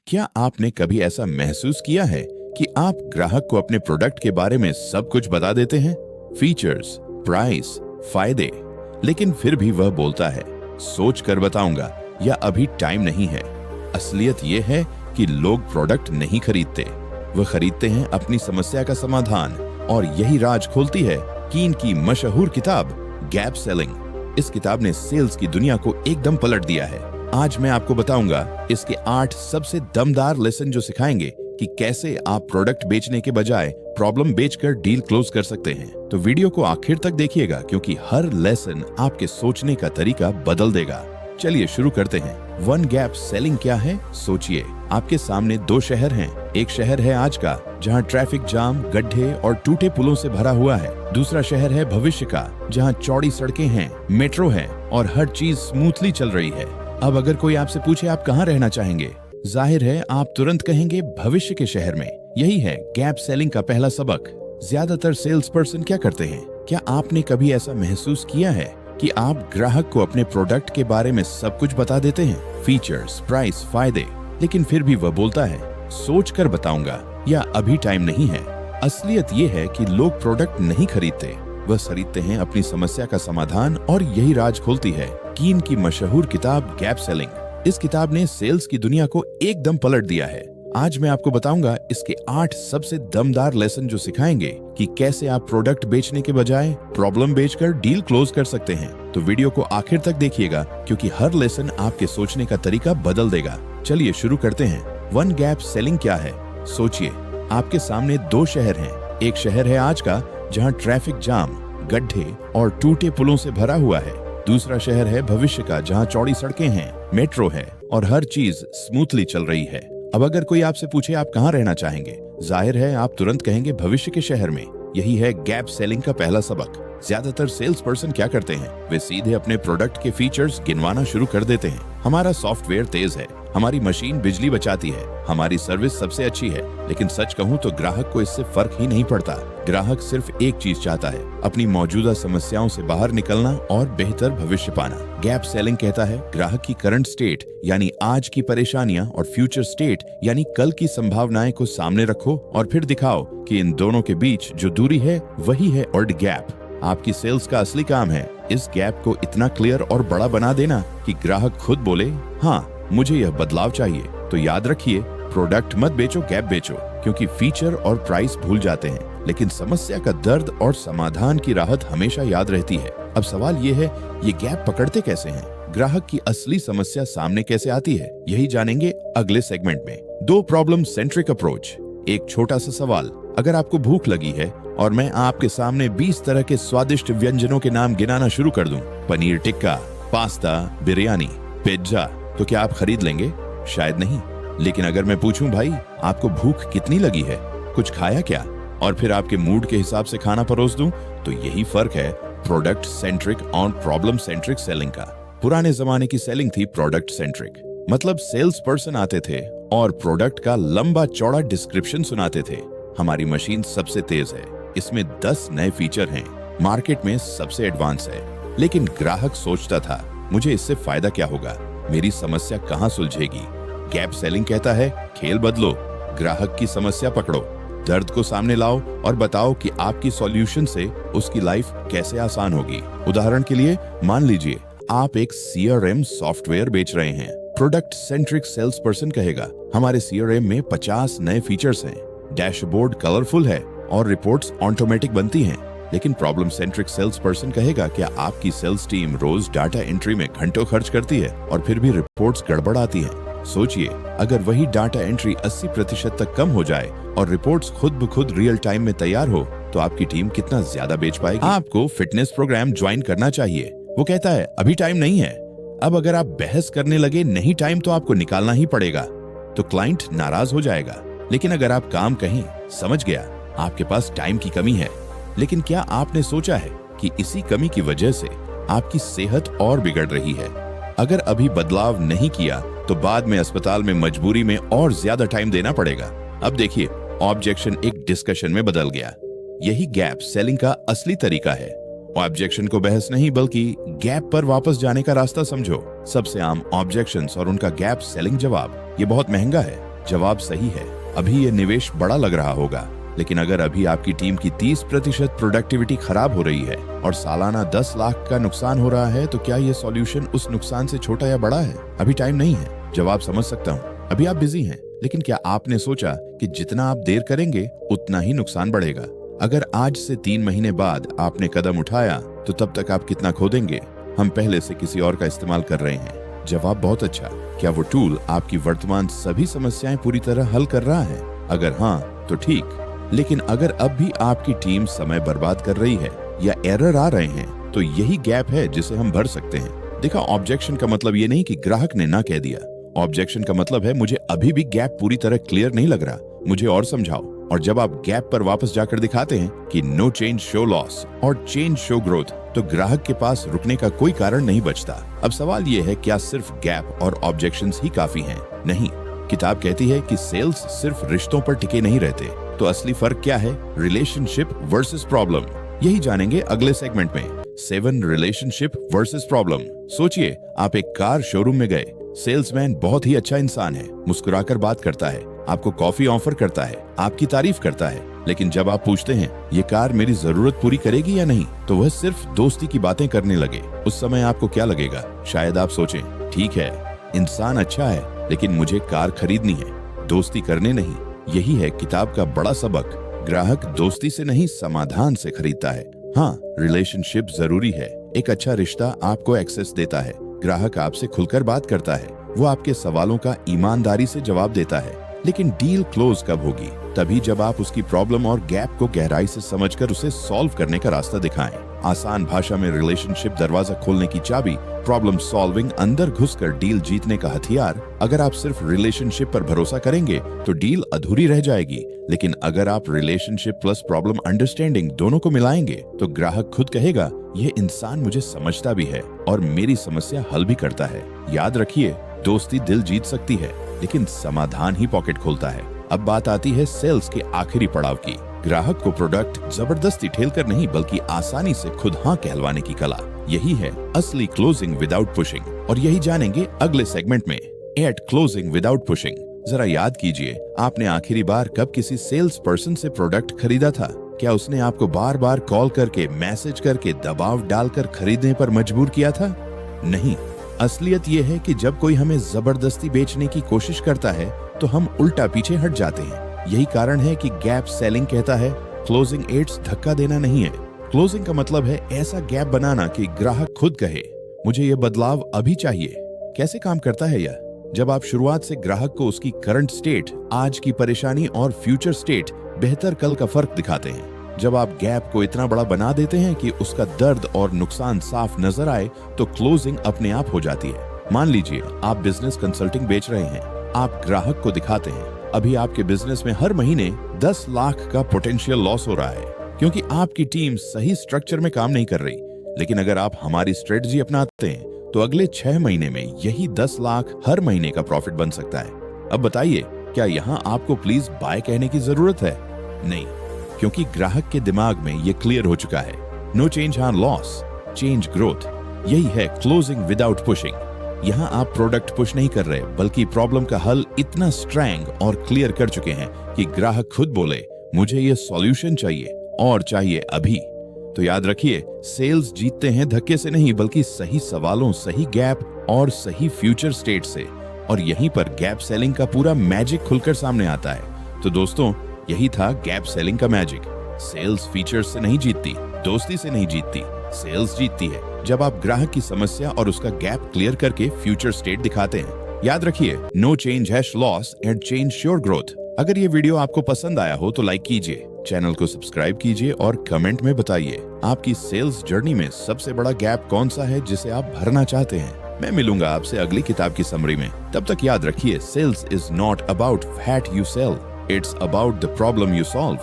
क्या आपने कभी ऐसा महसूस किया है कि आप ग्राहक को अपने प्रोडक्ट के बारे में सब कुछ बता देते हैं, फीचर्स, प्राइस, फायदे, लेकिन फिर भी वह बोलता है सोच कर बताऊंगा या अभी टाइम नहीं है। असलियत यह है कि लोग प्रोडक्ट नहीं खरीदते, वह खरीदते हैं अपनी समस्या का समाधान। और यही राज खोलती है कीन की मशहूर किताब गैप सेलिंग। इस किताब ने सेल्स की दुनिया को एकदम पलट दिया है। आज मैं आपको बताऊंगा इसके 8 सबसे दमदार लेसन जो सिखाएंगे कि कैसे आप प्रोडक्ट बेचने के बजाय प्रॉब्लम बेचकर डील क्लोज कर सकते हैं। तो वीडियो को आखिर तक देखिएगा क्योंकि हर लेसन आपके सोचने का तरीका बदल देगा। चलिए शुरू करते हैं। वन गैप सेलिंग क्या है, सोचिए। आपके सामने 2 शहर हैं। एक शहर है आज का, जहां ट्रैफिक जाम, गड्ढे और टूटे पुलों से भरा हुआ है। दूसरा शहर है भविष्य का, जहां चौड़ी सड़कें हैं, मेट्रो है और हर चीज स्मूथली चल रही है। अब अगर कोई आपसे पूछे आप कहाँ रहना चाहेंगे, जाहिर है आप तुरंत कहेंगे भविष्य के शहर में। यही है गैप सेलिंग का पहला सबक। ज्यादातर सेल्स पर्सन क्या करते हैं? क्या आपने कभी ऐसा महसूस किया है कि आप ग्राहक को अपने प्रोडक्ट के बारे में सब कुछ बता देते हैं, फीचर्स, प्राइस, फायदे, लेकिन फिर भी वह बोलता है सोच कर बताऊंगा या अभी टाइम नहीं है। असलियत ये है कि लोग प्रोडक्ट नहीं खरीदते, वह खरीदते हैं अपनी समस्या का समाधान। और यही राज खोलती है कीन की मशहूर किताब गैप सेलिंग। इस किताब ने सेल्स की दुनिया को एकदम पलट दिया है। आज मैं आपको बताऊंगा इसके 8 सबसे दमदार लेसन जो सिखाएंगे कि कैसे आप प्रोडक्ट बेचने के बजाय प्रॉब्लम बेचकर डील क्लोज कर सकते हैं। तो वीडियो को आखिर तक देखिएगा क्योंकि हर लेसन आपके सोचने का तरीका बदल देगा। चलिए शुरू करते हैं। वन गैप सेलिंग क्या है, सोचिए। आपके सामने 2 शहर हैं। एक शहर है आज का, जहां ट्रैफिक जाम, गड्ढे और टूटे पुलों से भरा हुआ है। दूसरा शहर है भविष्य का, जहां चौड़ी सड़कें हैं, मेट्रो है और हर चीज स्मूथली चल रही है। अब अगर कोई आपसे पूछे आप कहाँ रहना चाहेंगे, जाहिर है आप तुरंत कहेंगे भविष्य के शहर में। यही है गैप सेलिंग का पहला सबक। ज्यादातर सेल्स पर्सन क्या करते हैं, वे सीधे अपने प्रोडक्ट के फीचर्स गिनवाना शुरू कर देते हैं। हमारा सॉफ्टवेयर तेज है, हमारी मशीन बिजली बचाती है, हमारी सर्विस सबसे अच्छी है। लेकिन सच कहूँ तो ग्राहक को इससे फर्क ही नहीं पड़ता। ग्राहक सिर्फ एक चीज चाहता है, अपनी मौजूदा समस्याओं से बाहर निकलना और बेहतर भविष्य पाना। गैप सेलिंग कहता है ग्राहक की करंट स्टेट यानी आज की परेशानियां और फ्यूचर स्टेट यानी कल की संभावनाएं को सामने रखो और फिर दिखाओ कि इन दोनों के बीच जो दूरी है वही है अर्ड गैप। आपकी सेल्स का असली काम है इस गैप को इतना क्लियर और बड़ा बना देना कि ग्राहक खुद बोले हाँ मुझे यह बदलाव चाहिए। तो याद रखिए, प्रोडक्ट मत बेचो, गैप बेचो। क्योंकि फीचर और प्राइस भूल जाते हैं, लेकिन समस्या का दर्द और समाधान की राहत हमेशा याद रहती है। अब सवाल ये है, ये गैप पकड़ते कैसे हैं? ग्राहक की असली समस्या सामने कैसे आती है, यही जानेंगे अगले सेगमेंट में। 2 प्रॉब्लम सेंट्रिक अप्रोच। एक छोटा सा सवाल, अगर आपको भूख लगी है और मैं आपके सामने 20 तरह के स्वादिष्ट व्यंजनों के नाम गिनाना शुरू कर दूं, पनीर टिक्का, पास्ता, बिरयानी, पिज्जा, तो क्या आप खरीद लेंगे? शायद नहीं। लेकिन अगर मैं पूछूं भाई आपको भूख कितनी लगी है, कुछ खाया क्या, और फिर आपके मूड के हिसाब से खाना परोस दूं, तो यही फर्क है प्रोडक्ट सेंट्रिक और प्रॉब्लम सेंट्रिक सेलिंग का। पुराने जमाने की सेलिंग थी प्रोडक्ट सेंट्रिक, मतलब सेल्स पर्सन आते थे और प्रोडक्ट का लंबा चौड़ा डिस्क्रिप्शन सुनाते थे। हमारी मशीन सबसे तेज है, इसमें 10 नए फीचर हैं, मार्केट में सबसे एडवांस है। लेकिन ग्राहक सोचता था मुझे इससे फायदा क्या होगा, मेरी समस्या कहाँ सुलझेगी? गैप सेलिंग कहता है खेल बदलो, ग्राहक की समस्या पकड़ो, दर्द को सामने लाओ और बताओ कि आपकी सॉल्यूशन से उसकी लाइफ कैसे आसान होगी। उदाहरण के लिए मान लीजिए आप एक CRM सॉफ्टवेयर बेच रहे हैं। प्रोडक्ट सेंट्रिक सेल्स पर्सन कहेगा हमारे CRM में 50 नए फीचर्स हैं, डैशबोर्ड कलरफुल है और रिपोर्ट्स ऑटोमेटिक बनती हैं। लेकिन प्रॉब्लम सेंट्रिक सेल्स पर्सन कहेगा क्या आपकी सेल्स टीम रोज डाटा एंट्री में घंटों खर्च करती है और फिर भी रिपोर्ट्स गड़बड़ आती हैं? सोचिए, अगर वही डाटा एंट्री 80% तक कम हो जाए और रिपोर्ट्स खुद ब खुद रियल टाइम में तैयार हो, तो आपकी टीम कितना ज्यादा बेच पाएगी? आपको फिटनेस प्रोग्राम ज्वाइन करना चाहिए, वो कहता है अभी टाइम नहीं है। अब अगर आप बहस करने लगे नहीं टाइम तो आपको निकालना ही पड़ेगा, तो क्लाइंट नाराज हो जाएगा। लेकिन अगर आप काम कहें समझ गया आपके पास टाइम की कमी है, लेकिन क्या आपने सोचा है कि इसी कमी की वजह से आपकी सेहत और बिगड़ रही है? अगर अभी बदलाव नहीं किया तो बाद में अस्पताल में मजबूरी में और ज्यादा टाइम देना पड़ेगा। अब देखिए, ऑब्जेक्शन एक डिस्कशन में बदल गया। यही गैप सेलिंग का असली तरीका है। ऑब्जेक्शन को बहस नहीं बल्कि गैप पर वापस जाने का रास्ता समझो। सबसे आम ऑब्जेक्शंस और उनका गैप सेलिंग जवाब, ये बहुत महंगा है, जवाब सही है। अभी ये निवेश बड़ा लग रहा होगा, लेकिन अगर अभी आपकी टीम की 30% प्रोडक्टिविटी खराब हो रही है और सालाना 10 लाख का नुकसान हो रहा है, तो क्या ये सॉल्यूशन उस नुकसान से छोटा या बड़ा है? अभी टाइम नहीं है। जवाब समझ सकता हूँ, अभी आप बिजी हैं, लेकिन क्या आपने सोचा कि जितना आप देर करेंगे उतना ही नुकसान बढ़ेगा? अगर आज से 3 महीने बाद आपने कदम उठाया तो तब तक आप कितना खो देंगे? हम पहले से किसी और का इस्तेमाल कर रहे हैं। जवाब बहुत अच्छा। क्या वो टूल आपकी वर्तमान सभी समस्याएं पूरी तरह हल कर रहा है? अगर हाँ तो ठीक, लेकिन अगर अब भी आपकी टीम समय बर्बाद कर रही है या एरर आ रहे हैं, तो यही गैप है जिसे हम भर सकते हैं। देखा, ऑब्जेक्शन का मतलब ये नहीं कि ग्राहक ने ना कह दिया। ऑब्जेक्शन का मतलब है मुझे अभी भी गैप पूरी तरह क्लियर नहीं लग रहा, मुझे और समझाओ। और जब आप गैप पर वापस जाकर दिखाते हैं कि नो चेंज शो लॉस और चेंज शो ग्रोथ, तो ग्राहक के पास रुकने का कोई कारण नहीं बचता। अब सवाल ये है, क्या सिर्फ गैप और ऑब्जेक्शंस ही काफी हैं? नहीं, किताब कहती है कि सेल्स सिर्फ रिश्तों पर टिके नहीं रहते। तो असली फर्क क्या है? Relationship versus problem. यही जानेंगे अगले सेगमेंट में। 7 रिलेशनशिप वर्सेस प्रॉब्लम। सोचिए, आप एक कार शोरूम में गए। सेल्समैन बहुत ही अच्छा इंसान है, मुस्कुराकर बात करता है, आपको कॉफी ऑफर करता है, आपकी तारीफ करता है। लेकिन जब आप पूछते हैं ये कार मेरी जरूरत पूरी करेगी या नहीं, तो वह सिर्फ दोस्ती की बातें करने लगे। उस समय आपको क्या लगेगा? शायद आप सोचें, ठीक है, इंसान अच्छा है, लेकिन मुझे कार खरीदनी है, दोस्ती करने नहीं। यही है किताब का बड़ा सबक। ग्राहक दोस्ती से नहीं, समाधान से खरीदता है। हाँ, रिलेशनशिप जरूरी है। एक अच्छा रिश्ता आपको एक्सेस देता है। ग्राहक आपसे खुलकर बात करता है, वो आपके सवालों का ईमानदारी से जवाब देता है। लेकिन डील क्लोज कब होगी? तभी जब आप उसकी प्रॉब्लम और गैप को गहराई से समझकर उसे सॉल्व करने का रास्ता दिखाएं। आसान भाषा में रिलेशनशिप दरवाजा खोलने की चाबी, प्रॉब्लम सॉल्विंग अंदर घुसकर डील जीतने का हथियार। अगर आप सिर्फ रिलेशनशिप पर भरोसा करेंगे तो डील अधूरी रह जाएगी, लेकिन अगर आप रिलेशनशिप प्लस प्रॉब्लम अंडरस्टैंडिंग दोनों को मिलाएंगे तो ग्राहक खुद कहेगा, यह इंसान मुझे समझता भी है और मेरी समस्या हल भी करता है। याद रखिए, दोस्ती दिल जीत सकती है, लेकिन समाधान ही पॉकेट खोलता है। अब बात आती है सेल्स के आखिरी पड़ाव की। ग्राहक को प्रोडक्ट जबरदस्ती ठेलकर नहीं, बल्कि आसानी से खुद हाँ कहलवाने की कला। यही है असली क्लोजिंग विदाउट पुशिंग, और यही जानेंगे अगले सेगमेंट में। At closing without pushing. जरा याद कीजिए, आपने आखिरी बार कब किसी सेल्स पर्सन से प्रोडक्ट खरीदा था? क्या उसने आपको बार बार कॉल करके, मैसेज करके, दबाव डालकर खरीदने पर मजबूर किया था? नहीं। असलियत यह है कि जब कोई हमें जबरदस्ती बेचने की कोशिश करता है तो हम उल्टा पीछे हट जाते हैं। यही कारण है कि गैप सेलिंग कहता है क्लोजिंग एड्स धक्का देना नहीं है। क्लोजिंग का मतलब है ऐसा गैप बनाना कि ग्राहक खुद कहे, मुझे ये बदलाव अभी चाहिए। कैसे काम करता है यह? जब आप शुरुआत से ग्राहक को उसकी करंट स्टेट, आज की परेशानी और फ्यूचर स्टेट, बेहतर कल का फर्क दिखाते हैं। जब आप गैप को इतना बड़ा बना देते हैं कि उसका दर्द और नुकसान साफ नजर आए, तो क्लोजिंग अपने आप हो जाती है। मान लीजिए आप बिजनेस कंसल्टिंग बेच रहे हैं। आप ग्राहक को दिखाते हैं, अभी आपके बिजनेस में हर महीने 10 लाख का पोटेंशियल लॉस हो रहा है, क्योंकि आपकी टीम सही स्ट्रक्चर में काम नहीं कर रही। लेकिन अगर आप हमारी स्ट्रेटजी अपनाते हैं तो अगले 6 महीने में यही 10 लाख हर महीने का प्रॉफिट बन सकता है। अब बताइए, क्या यहाँ आपको प्लीज बाय कहने की जरूरत है? नहीं, क्योंकि ग्राहक के दिमाग में ये क्लियर हो चुका है, no change on loss, change growth. यही है क्लोजिंग विदाउट पुशिंग। यहाँ आप प्रोडक्ट पुश नहीं कर रहे, बल्कि प्रॉब्लम का हल इतना स्ट्रैंग और क्लियर कर चुके हैं कि ग्राहक खुद बोले, मुझे ये सॉल्यूशन चाहिए और चाहिए अभी। तो याद रखिए, सेल्स जीतते हैं धक्के से नहीं, बल्कि सही सवालों, सही गैप और सही फ्यूचर स्टेट से। और यहीं पर गैप सेलिंग का पूरा मैजिक खुलकर सामने आता है। तो दोस्तों, यही था गैप सेलिंग का मैजिक। सेल्स फीचर्स से नहीं जीतती, दोस्ती से नहीं जीतती, सेल्स जीतती है जब आप ग्राहक की समस्या और उसका गैप क्लियर करके फ्यूचर स्टेट दिखाते हैं। याद रखिए, no change has loss and change sure growth. अगर ये वीडियो आपको पसंद आया हो तो लाइक कीजिए, चैनल को सब्सक्राइब कीजिए और कमेंट में बताइए आपकी सेल्स जर्नी में सबसे बड़ा गैप कौन सा है जिसे आप भरना चाहते हैं। मैं मिलूंगा आपसे अगली किताब की समरी में। तब तक याद रखिए, sales is not about what you sell, it's about the problem you solve.